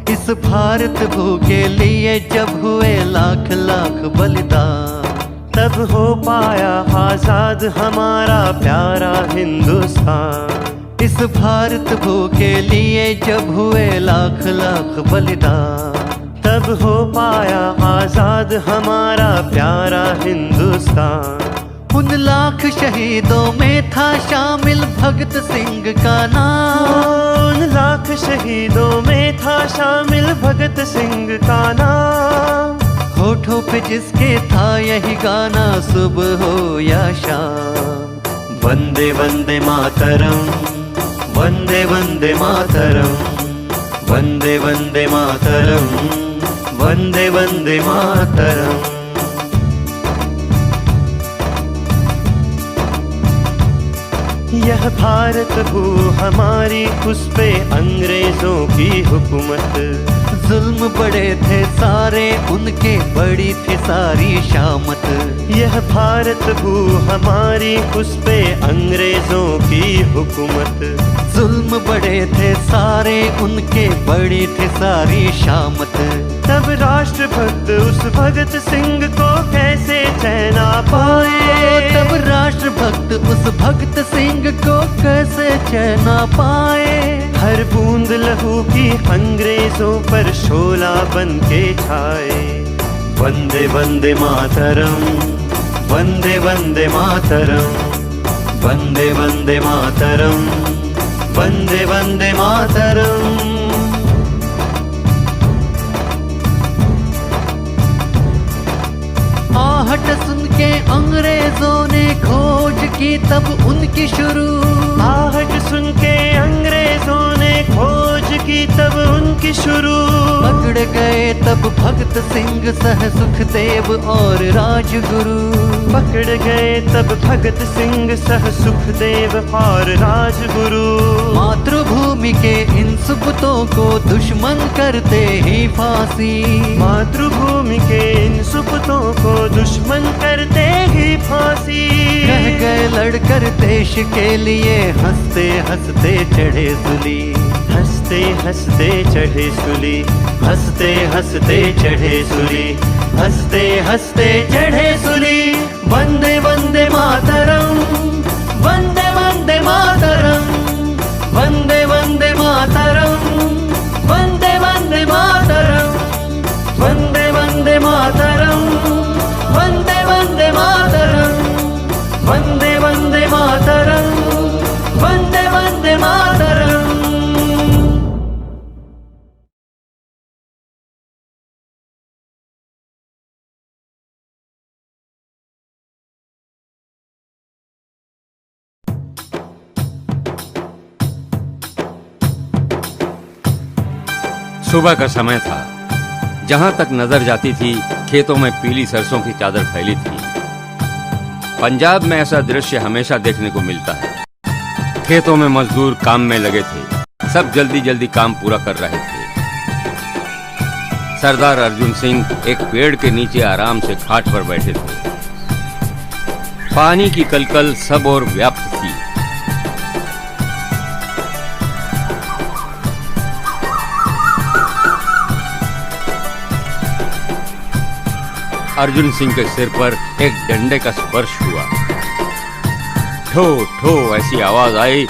इस भारत भू के लिए जब हुए लाख लाख बलिदान, तब हो पाया आजाद हमारा प्यारा हिंदुस्तान। इस भारत भू के लिए जब हुए लाख लाख बलिदान, तब हो पाया आजाद हमारा प्यारा हिंदुस्तान। उन लाख शहीदों में था शामिल भगत सिंह का नाम। उन लाख शहीदों में था शामिल भगत सिंह का नाम। होठों पे जिसके था यही गाना सुबह हो या शाम। वंदे वंदे मातरम, वंदे वंदे मातरम, वंदे वंदे मातरम, वंदे वंदे मातरम। यह भारत भू हमारी, उस पे अंग्रेजों की हुकूमत। जुल्म बड़े थे सारे उनके, बड़ी थी सारी शामत। यह भारत भू हमारी, उस पे अंग्रेजों की हुकूमत। जुल्म बड़े थे सारे उनके, बड़ी थी सारी शामत। तब राष्ट्रभक्त उस भगत सिंह को कैसे चैन पाए। तब राष्ट्रभक्त उस भगत सिंह को कैसे चैन पाए। हर बूंद लहू की अंग्रेजों पर शोला बन के छाए। वंदे वंदे मातरम, वंदे वंदे मातरम, वंदे वंदे मातरम, वंदे वंदे मातरम। आहट सुन के अंग्रेजों ने खोज की तब उनकी शुरू। आहट सुन के अंग्रेजों ने खोज की तब उनकी शुरू। पकड़ गए तब भगत सिंह सह सुखदेव और राजगुरु। पकड़ गए तब भगत सिंह सह सुखदेव और राजगुरु। मातृभूमि के इन सुपुतों को दुश्मन करते ही फांसी। मातृभूमि के इन सुपुतों को दुश्मन करते ही फांसी। रह गए लड़कर देश के लिए, हंसते हंसते चढ़े सूली। हंसते हंसते चढ़े सूली, हंसते हंसते चढ़े सूली, हंसते हंसते चढ़े सूली। वंदे वंदे मातरम, वंदे वंदे मातरम, वंदे वंदे मातरम, वंदे वंदे मातरम, वंदे वंदे मातरम, वंदे वंदे मातरम, वंदे वंदे मातरम, वंदे वंदे मातरम। सुबह का समय था। जहां तक नजर जाती थी खेतों में पीली सरसों की चादर फैली थी। पंजाब में ऐसा दृश्य हमेशा देखने को मिलता है। खेतों में मजदूर काम में लगे थे। सब जल्दी जल्दी काम पूरा कर रहे थे। सरदार अर्जुन सिंह एक पेड़ के नीचे आराम से खाट पर बैठे थे। पानी की कलकल सब ओर व्याप्त थी। अर्जुन सिंह के सिर पर एक डंडे का स्पर्श हुआ। ठो ठो ऐसी आवाज आई।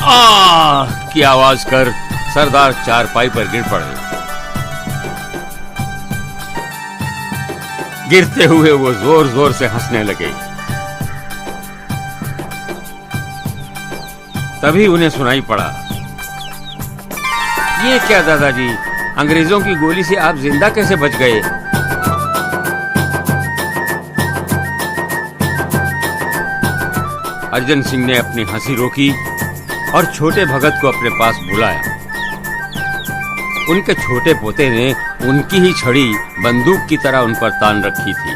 आह की आवाज कर सरदार चारपाई पर गिर पड़े। गिरते हुए वो जोर जोर से हंसने लगे। तभी उन्हें सुनाई पड़ा, ये क्या दादाजी, अंग्रेजों की गोली से आप जिंदा कैसे बच गए? अर्जुन सिंह ने अपनी हंसी रोकी और छोटे भगत को अपने पास बुलाया। उनके छोटे पोते ने उनकी ही छड़ी बंदूक की तरह उन पर तान रखी थी।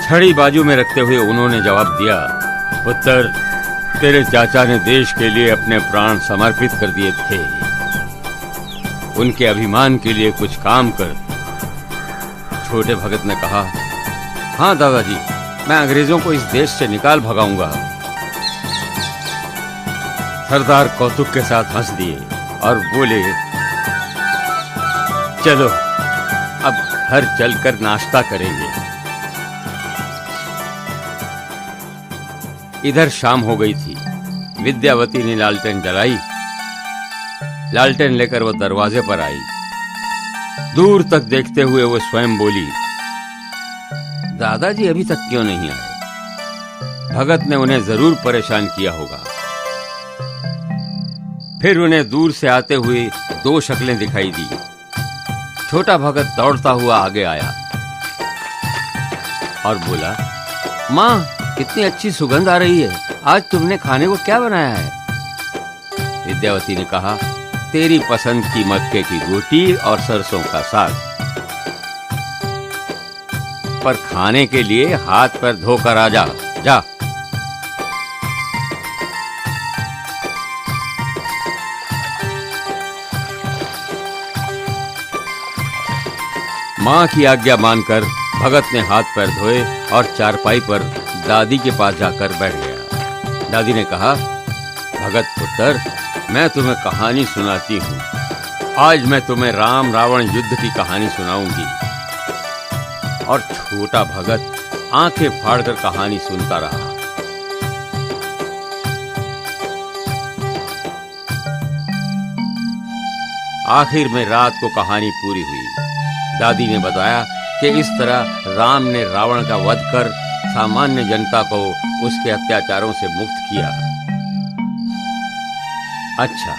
छड़ी बाजू में रखते हुए उन्होंने जवाब दिया, पुत्र, तेरे चाचा ने देश के लिए अपने प्राण समर्पित कर दिए थे। उनके अभिमान के लिए कुछ काम कर। छोटे भगत ने कहा, हाँ दादाजी, मैं अंग्रेजों को इस देश से निकाल भगाऊंगा। सरदार कौतुक के साथ हंस दिए और बोले, चलो अब घर चलकर नाश्ता करेंगे। इधर शाम हो गई थी। विद्यावती ने लालटेन जलाई। लालटेन लेकर वो दरवाजे पर आई। दूर तक देखते हुए वो स्वयं बोली, दादाजी अभी तक क्यों नहीं आए? भगत ने उन्हें जरूर परेशान किया होगा। फिर उन्हें दूर से आते हुए दो शक्लें दिखाई दी। छोटा भगत दौड़ता हुआ आगे आया और बोला, माँ, कितनी अच्छी सुगंध आ रही है। आज तुमने खाने को क्या बनाया है? विद्यावती ने कहा, तेरी पसंद की मक्के की रोटी और सरसों का साग। पर खाने के लिए हाथ पैर धोकर आ जा। जा। मां की आज्ञा मानकर भगत ने हाथ पैर धोए और चारपाई पर दादी के पास जाकर बैठ गया। दादी ने कहा, भगत पुत्र, मैं तुम्हें कहानी सुनाती हूँ। आज मैं तुम्हें राम रावण युद्ध की कहानी सुनाऊंगी। और छोटा भगत आंखें फाड़कर कहानी सुनता रहा। आखिर में रात को कहानी पूरी हुई। दादी ने बताया कि इस तरह राम ने रावण का वध कर सामान्य जनता को उसके अत्याचारों से मुक्त किया। अच्छा,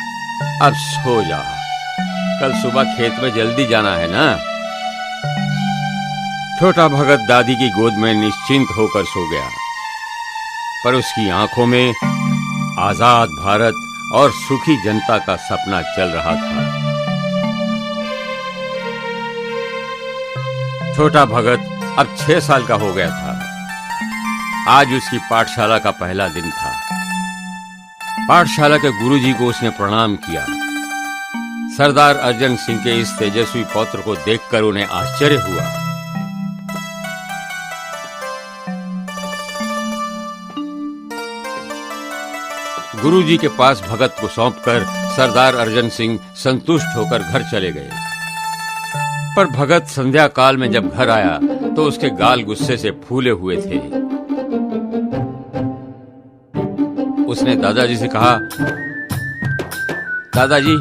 अब सो जा, कल सुबह खेत में जल्दी जाना है ना। छोटा भगत दादी की गोद में निश्चिंत होकर सो गया, पर उसकी आंखों में आजाद भारत और सुखी जनता का सपना चल रहा था। छोटा भगत अब 6 साल का हो गया था। आज उसकी पाठशाला का पहला दिन था। पाठशाला के गुरुजी को उसने प्रणाम किया। सरदार अर्जन सिंह के इस तेजस्वी पौत्र को देखकर उन्हें आश्चर्य हुआ। गुरुजी के पास भगत को सौंपकर सरदार अर्जन सिंह संतुष्ट होकर घर चले गए। पर भगत संध्या काल में जब घर आया तो उसके गाल गुस्से से फूले हुए थे। उसने दादाजी से कहा, दादाजी,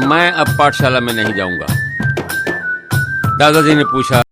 मैं अब पाठशाला में नहीं जाऊंगा। दादाजी ने पूछा,